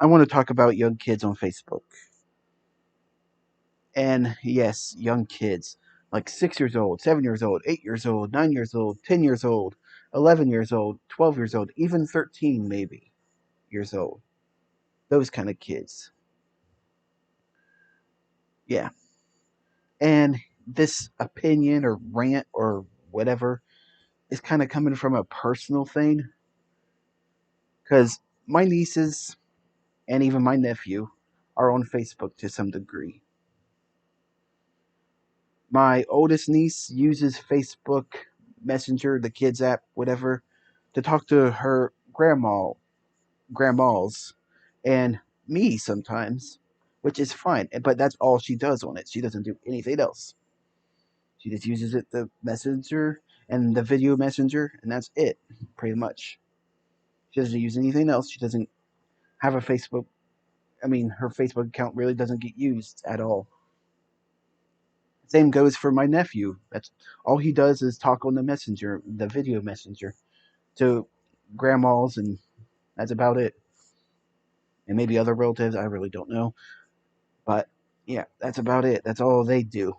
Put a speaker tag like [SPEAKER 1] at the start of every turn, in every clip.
[SPEAKER 1] I want to talk about young kids on Facebook. And yes, young kids, like 6 years old, 7 years old, 8 years old, 9 years old, 10 years old, 11 years old, 12 years old, even 13 maybe years old. Those kind of kids. Yeah. And this opinion or rant or whatever is kind of coming from a personal thing because my nieces and even my nephew are on Facebook to some degree. My oldest niece uses Facebook Messenger, the kids app, whatever, to talk to her grandmas, and me sometimes, which is fine. But that's all she does on it. She doesn't do anything else. She just uses it, the messenger and the video messenger, and that's it, pretty much. She doesn't use anything else. She doesn't have a Facebook. I mean, her Facebook account really doesn't get used at all. Same goes for my nephew. That's all he does is talk on the messenger, the video messenger, to grandmas, and that's about it. And maybe other relatives, I really don't know. But yeah, that's about it. That's all they do.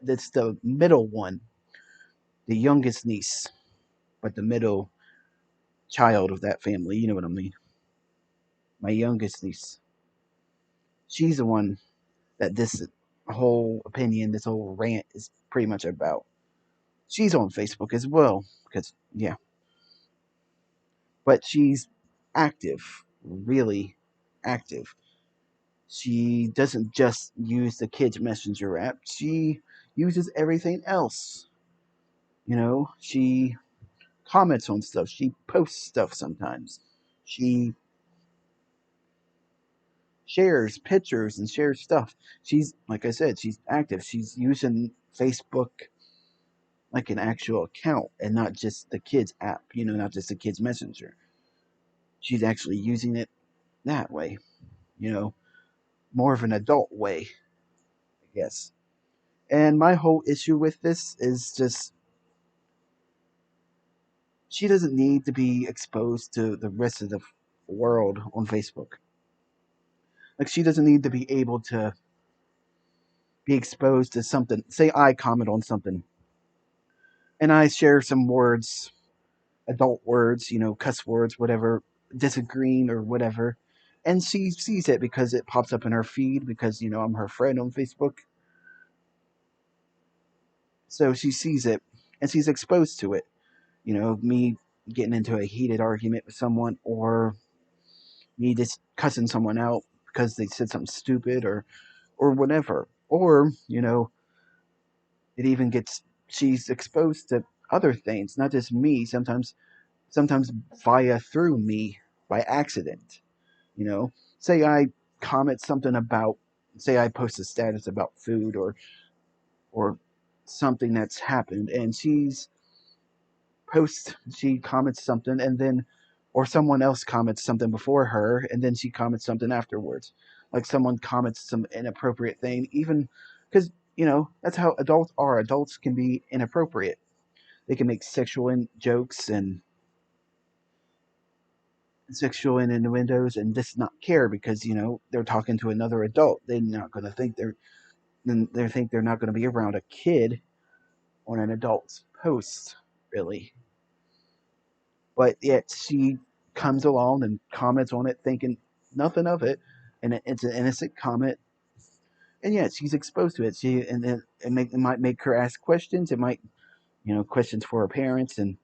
[SPEAKER 1] That's the middle one, the youngest niece, but the middle child of that family. You know what I mean? My youngest niece. She's the one that this whole opinion, this whole rant is pretty much about. She's on Facebook as well, because, yeah, but she's active, really active. She doesn't just use the kids messenger app. She uses everything else. She comments on stuff. She posts stuff sometimes. She shares pictures and shares stuff. She's, like I said, she's active. She's using Facebook like an actual account and not just the kids app, not just the kids messenger. She's actually using it that way, you know, more of an adult way, I guess. And my whole issue with this is just she doesn't need to be exposed to the rest of the world on Facebook. Like, she doesn't need to be able to be exposed to something. Say I comment on something and I share some words, adult words, cuss words, whatever, disagreeing or whatever. And she sees it because it pops up in her feed because, I'm her friend on Facebook. So she sees it and she's exposed to it. Me getting into a heated argument with someone, or me just cussing someone out because they said something stupid, or whatever. Or, it even gets she's exposed to other things, not just me, sometimes via through me by accident. You know, say I comment something about, say I post a status about food or something that's happened, and she comments something, and then, or someone else comments something before her, and then she comments something afterwards. Like someone comments some inappropriate thing, even because that's how adults are. Adults can be inappropriate. They can make jokes and sexual innuendos and just not care because they're talking to another adult. They're not going to think they think they're not going to be around a kid on an adult's post, really. But yet she comes along and comments on it, thinking nothing of it, and it's an innocent comment. And yet she's exposed to it. It might make her ask questions. It might, questions for her parents and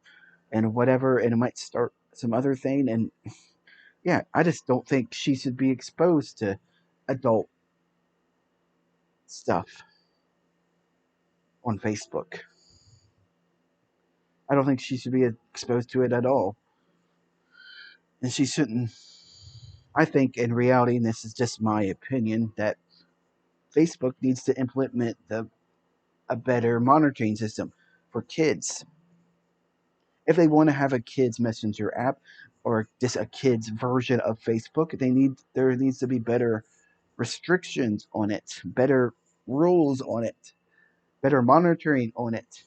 [SPEAKER 1] whatever, and it might start some other thing. And yeah, I just don't think she should be exposed to adult stuff on Facebook. I don't think she should be exposed to it at all, and she shouldn't. I think in reality, and this is just my opinion, that Facebook needs to implement a better monitoring system for kids. If they want to have a kids messenger app or just a kids version of Facebook, there needs to be better restrictions on it, better rules on it, better monitoring on it.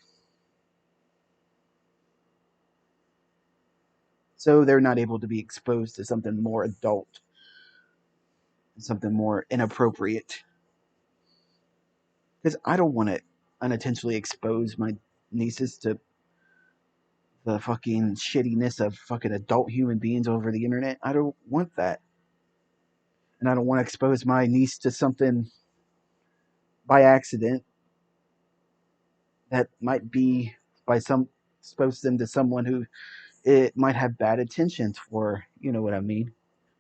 [SPEAKER 1] So they're not able to be exposed to something more adult. something more inappropriate. Because I don't want to unintentionally expose my nieces to the fucking shittiness of fucking adult human beings over the internet. I don't want that. And I don't want to expose my niece to something by accident that might be by some expose them to someone who it might have bad intentions for. You know what I mean?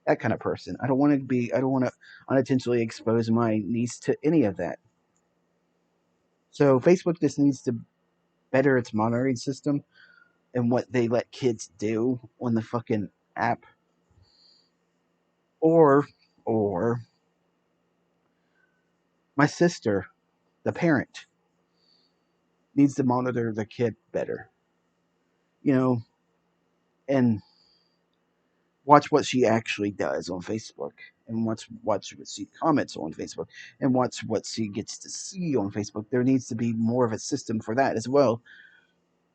[SPEAKER 1] That kind of person. I don't want to unintentionally expose my niece to any of that. So Facebook just needs to better its monitoring system and what they let kids do on the fucking app. Or or my sister, the parent, needs to monitor the kid better. You know, and watch what she actually does on Facebook, and watch what she comments on Facebook, and watch what she gets to see on Facebook. There needs to be more of a system for that as well.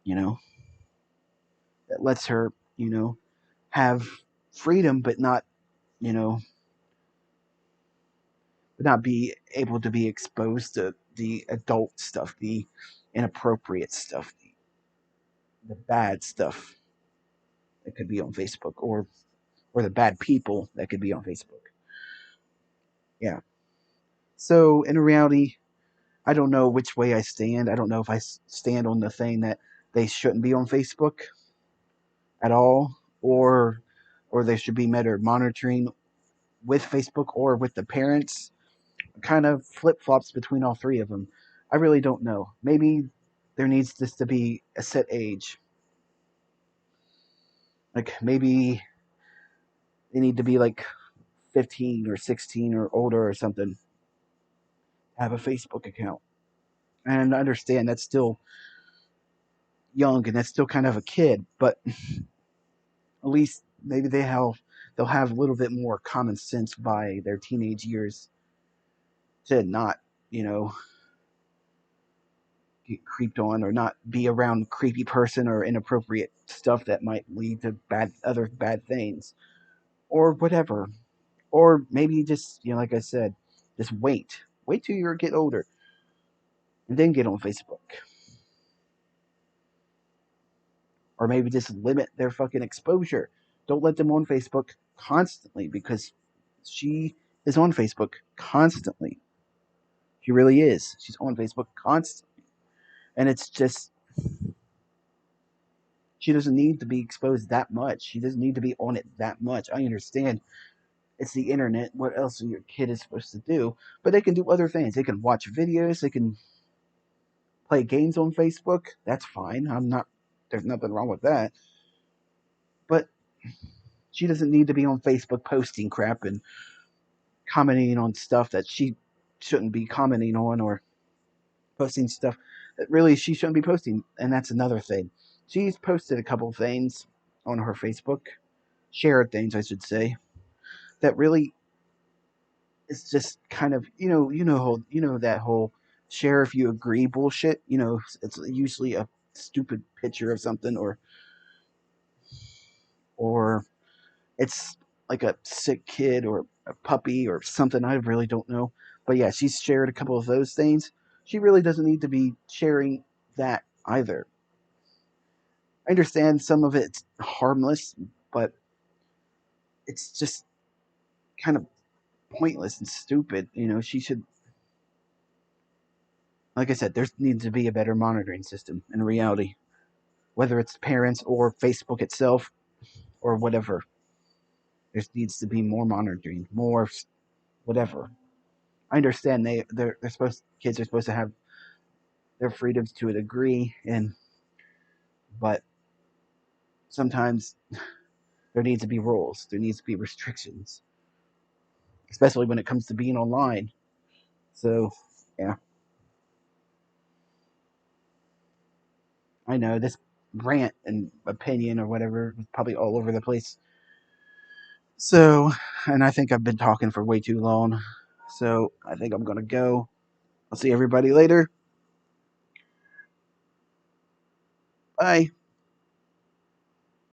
[SPEAKER 1] You know, that lets her, have freedom, but not, you know, but not be able to be exposed to the adult stuff, the inappropriate stuff, the bad stuff that could be on Facebook, or the bad people that could be on Facebook. Yeah. So in reality, I don't know which way I stand. I don't know if I stand on the thing that they shouldn't be on Facebook at all, or they should be better monitoring with Facebook or with the parents. Kind of flip flops between all three of them. I really don't know. Maybe there needs just to be a set age. Like maybe they need to be like 15 or 16 or older or something. Have a Facebook account. And I understand that's still young and that's still kind of a kid, but at least maybe they'll have a little bit more common sense by their teenage years to not, you know, get creeped on or not be around creepy person or inappropriate stuff that might lead to bad things or whatever. Or maybe just, like I said, just wait till you get older and then get on Facebook. Or maybe just limit their fucking exposure. Don't let them on Facebook constantly because she is on Facebook constantly. She really is. She's on Facebook constantly. And it's just, she doesn't need to be exposed that much. She doesn't need to be on it that much. I understand it's the internet. What else your kid is supposed to do? But they can do other things. They can watch videos. They can play games on Facebook. That's fine. There's nothing wrong with that. But she doesn't need to be on Facebook posting crap and commenting on stuff that she shouldn't be commenting on, or posting stuff that really she shouldn't be posting. And that's another thing. She's posted a couple things on her Facebook, shared things, I should say, that really is just kind of, that whole share if you agree bullshit. It's usually a stupid picture of something, or it's like a sick kid or a puppy or something. I really don't know. But yeah, she's shared a couple of those things. She really doesn't need to be sharing that either. I understand some of it's harmless, but it's just kind of pointless and stupid. She should, like I said, there needs to be a better monitoring system in reality, whether it's parents or Facebook itself or whatever. There needs to be more monitoring, more whatever. I understand they're supposed kids are supposed to have their freedoms to a degree, but sometimes there needs to be rules. There needs to be restrictions, especially when it comes to being online. So, yeah, I know this rant and opinion or whatever was probably all over the place. So, and I think I've been talking for way too long. So, I think I'm going to go. I'll see everybody later. Bye.